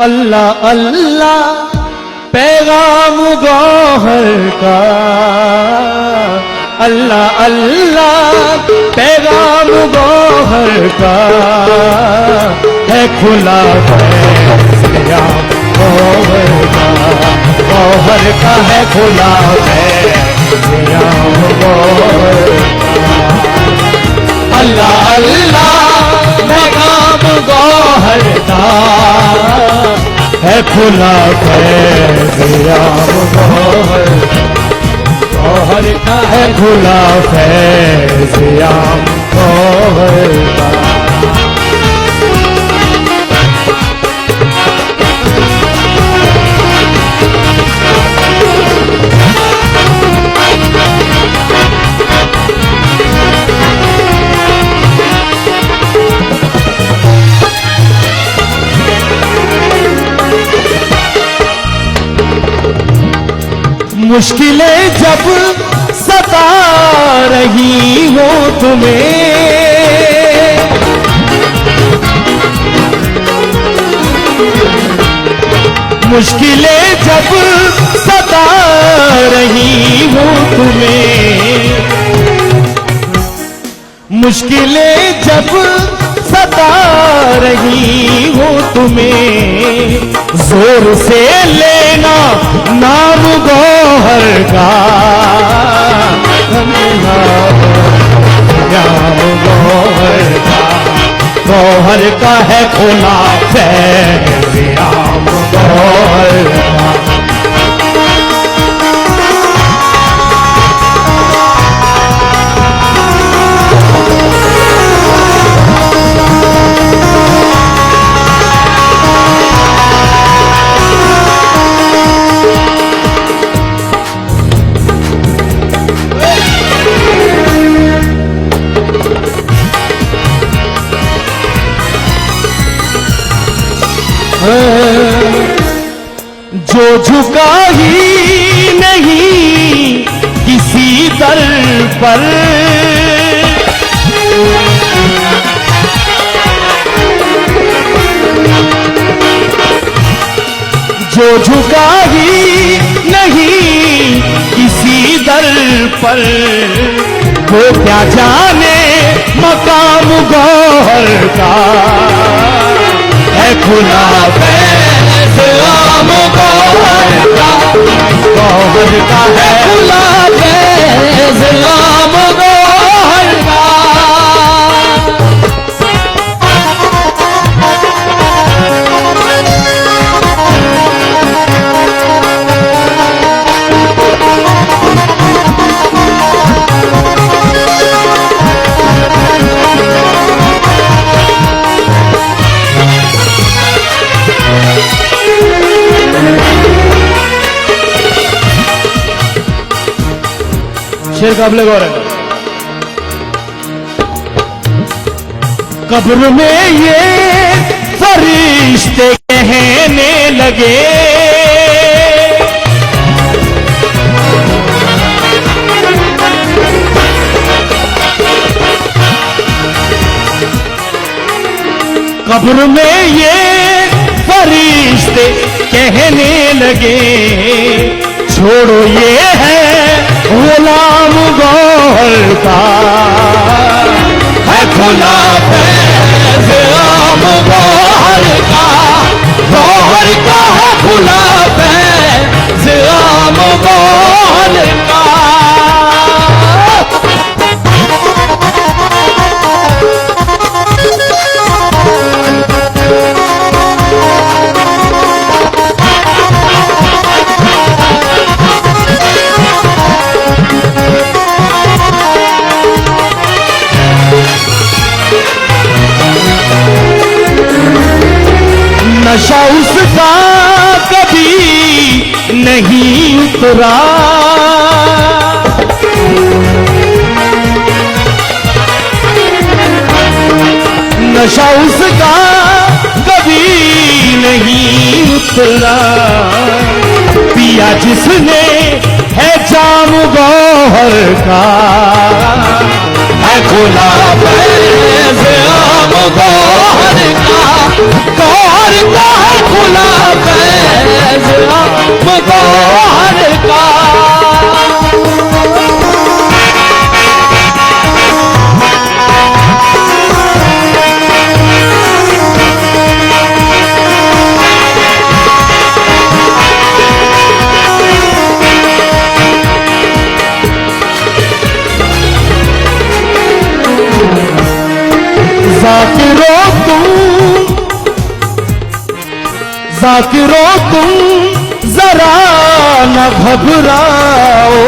अल्लाह अल्लाह पैगाम गौहर का, अल्लाह अल्लाह पैगाम गौहर का है खुला पैगाम गौहर का, गौहर का है खुला पैगाम गौहर का। अल्लाह अल्लाह पैगाम गौहर का है खुला पैगाम गौहर, गौहर का है खुला पैगाम गौहर का। मुश्किलें जब सता रही हो तुम्हें, मुश्किलें जब सता रही हो तुम्हें, मुश्किलें जब सता रही हो तुम्हें, जोर से लेना नाम गौहर का, नाम गौहर का, गौहर का है खुला पैगाम गौहर का। जो झुका ही नहीं किसी दर पर, जो झुका ही नहीं किसी दर पर, वो क्या जाने मकाम गौहर का है खुला पैगाम गौहर का, गौहर का है खुला पैगाम गौहर का। शेर काबिल गौर है। कब्र में ये फरिश्ते कहने लगे, कब्र में ये फरिश्ते कहने लगे, छोड़ो ये है गुलाम गौहर का है खुला पैगाम गौहर का, गौहर का है खुला पैगाम गौहर का। नशा उसका कभी नहीं उतरा, नशा उसका कभी नहीं उतरा, पिया जिसने है जाम गौहर का है खुला पैगाम गौहर का, गौहर का है खुला जाकिरो तुम जरा न घबराओ,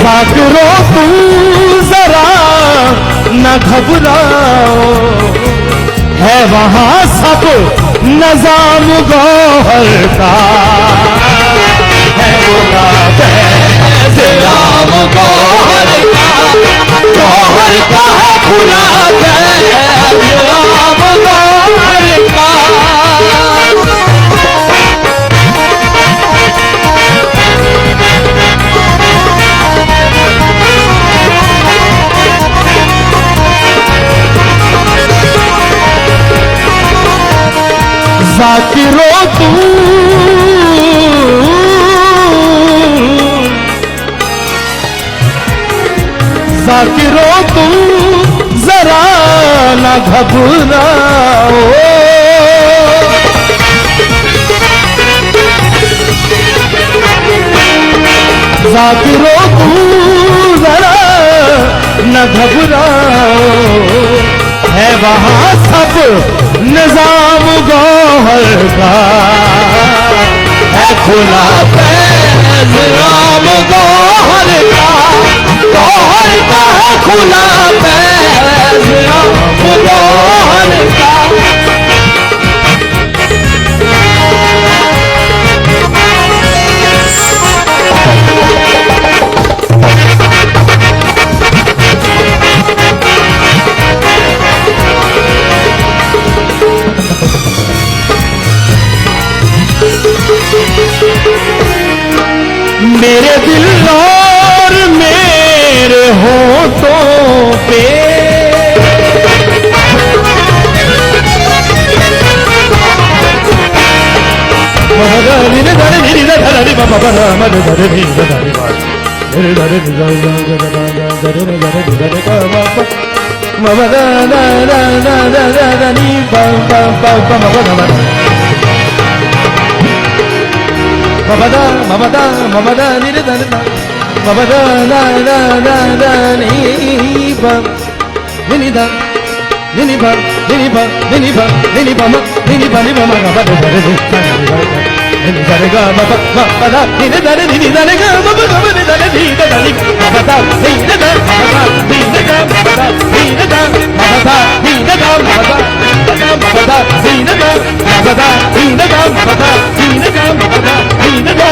जाकिरो तुम जरा न घबराओ, है वहां सब नजाम गौहर का, है वो नजाम गौहर का, गौहर का है खुला नजाम गौहर का। जाकिरो तुम जाकिरो तुम जरा न घबराओ, जाकिरो तुम जरा न घबराओ, है वहां सब निजाम गौहर का, है खुला पैगाम गौहर का, गौहर का है खुला पैगाम गौहर का। मेरे दिल और मेरे होठों पे Mabada, mabada, mabada, ni da da, mabada, da da da da, ni ba, ni da, ni ba, ni ba, ni ba, ni ba, ni ba, ni ba, mabada, da da da, ni da da ga, mabada, ni da da, ni da da ga, mabada, ni da da, ni da da, mabada, ni da da, mabada, ni da da, mabada, ni da da, mabada, ni da da, mabada, mabada, ni da da, mabada, ni da da, mabada, ni da da, mabada, ni da da।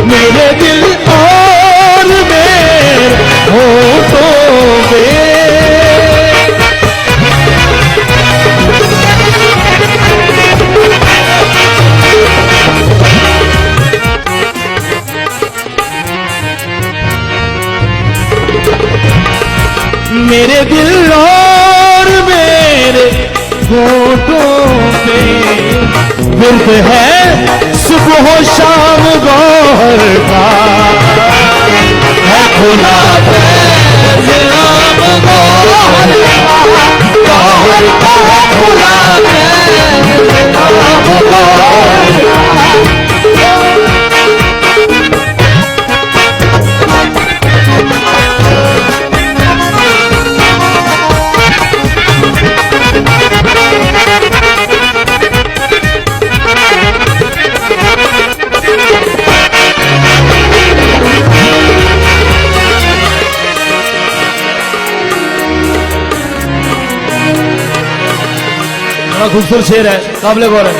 मेरे दिल और मेरे होठों पे मेरे दिल और मेरे होठों पे बिल्क है सुबह शाम गौहर का, है खुला पैगाम गौहर का, गौहर का है खुला पैगाम गौहर का। खूबसूरत शेर है, काबिल गौर है।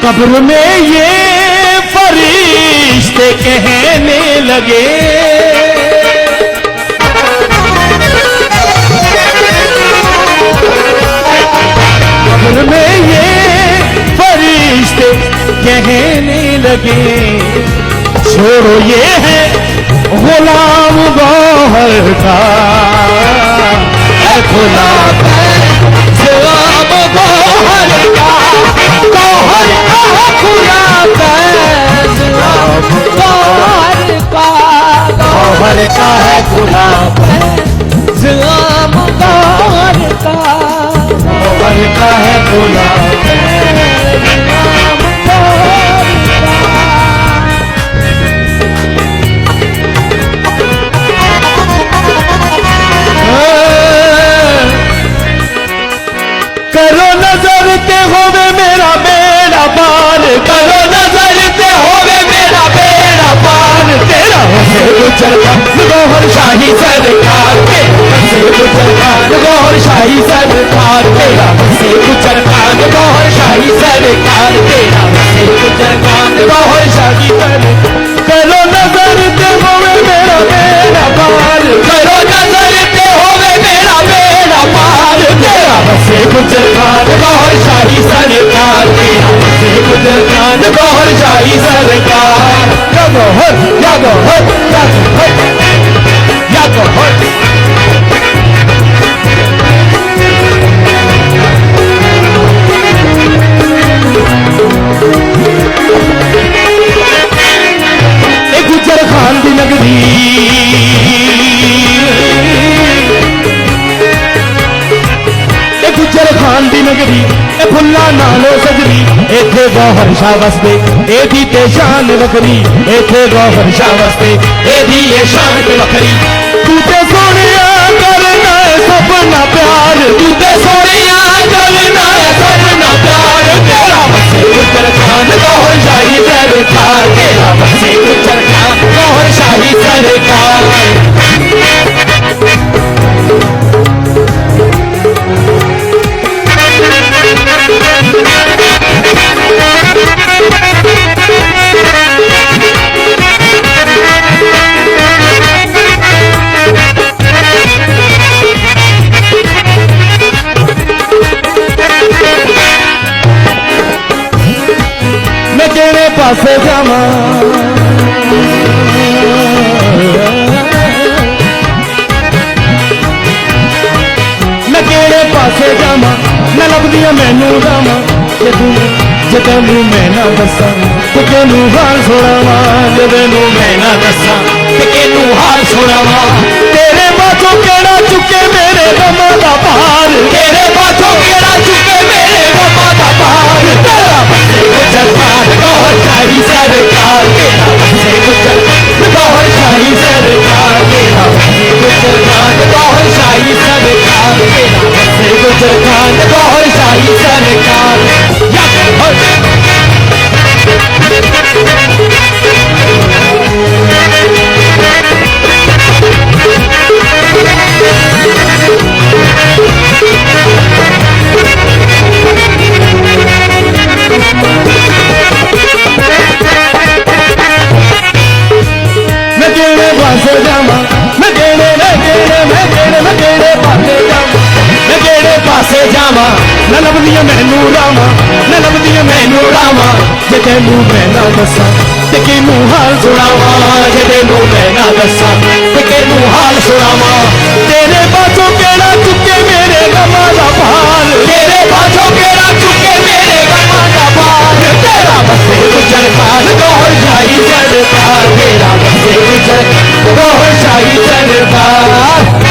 कब्र में ये फरिश्ते कहने लगे, कब्र में ये फरिश्ते कहने लगे, छोड़ो ये है गुलाम गौहर का, खुला पैगाम गौहर का, गौहर का है खुला पैगाम गौहर का, गौहर का है खुला पैगाम गौहर का, गौहर का है खुला पैगाम गौहर का। शाही सरकार तेरा वसे गुजर खान गौहर शाही सरकार तेरा वसे गुजर खान गौहर शाही सरकार करो नजर ते होवे मेरा मेरा पार करो नजर ते होवे मेरा मेरा पार तेरा वसे गुजर खान गौहर शाही सरकार तेरा वसे गुजर खान गौहर शाही सरकार या गौहर या गौहर या गौहर या गौहर गुजर खान दी नगरी गुजर खान दी नगरी ए फुल्ला नालो सजरी इथे गौहर शाह वसदे एदी ते शान वखरी इथे गौहर शाह वसदे एदी ये शान वखरी तू ते सोनिया करना सपना प्यार तू ते सोनिया करना सपना प्यार तेरा वसे गुजर खान गौहर शाही सरकार तेरा वसे गुजर खान गौहर शाही सरकार मैं केड़े पासे जावा मैं केड़े पासे जावा न लभदियां मैनू रावां जे तैनू मैं ना दसा ते किनू हाल सुनावा जे तैनू मैं ना दसा ते किनू हाल सुनावा तेरे बातों केड़ा चुके मेरे गमां दा भार तेरे बातों केड़ा चुके मेरे गमां दा भार तेरा वसे गुजर खान गौहर शाही सरकार तेरा वसे गुजर गौहर शाही सरकार तेरा वसे गुजर खान गौहर शाही सरकार तेरा वसे गुजर खान गौहर शाही सरकार या मैं केड़े पासे जावा मैं केड़े पासे जावा न लभदियां मैनू रावां न लभदियां मैनू रावां जे तैनू मैं ना दसा ते किनू हाल सुनावा जे तैनू मैं ना दसा ते किनू हाल सुनावा तेरे पासों केड़ा चुके मेरे गमां दा भार तेरे पासों केड़ा चुके मेरे गमां दा भार तेरा वसे गुजर खान गौहर शाही सरकार तेरा वसे गुजर गौहर शाही सरकार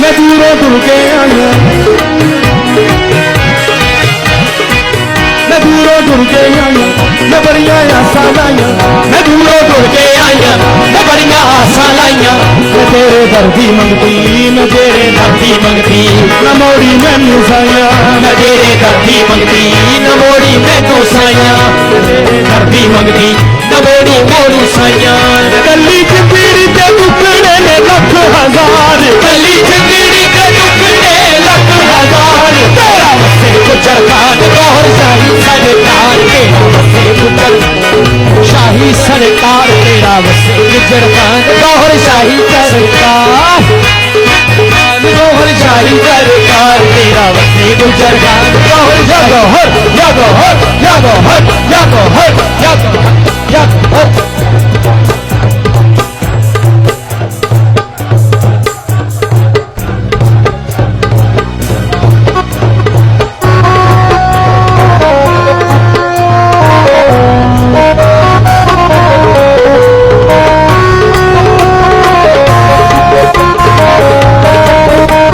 मैं दूरों दूर के आया मैं दूरों दूर के आया मैं बड़िया आसा लाइया मैं दूरों दूर के आया मैं बड़िया आसा लाइया मैं तेरे दर्दी मंगती मैं तेरे दर्दी मंगती न मोड़ी मैनू साया मैं तेरे दर्दी मंगती न मोड़ी मैनू साया तेरे दर्दी मंगती न मोड़ी मोड़ू साया गली च पीड़ी ते टुकड़े ने लख हजार गली च पीड़ी ते टुकड़े लख हजार तेरा वसे गुजर खान गौहर शाही सरकार तेरा वसे गुजर शाही सरकार तेरा वसे गुजर खान गौहर शाही सरकार गौहर शाही सरकार तेरा वसे गुजर खान गौहर या गौहर या गौहर या गौहर या गौहर या गौहर या गौहर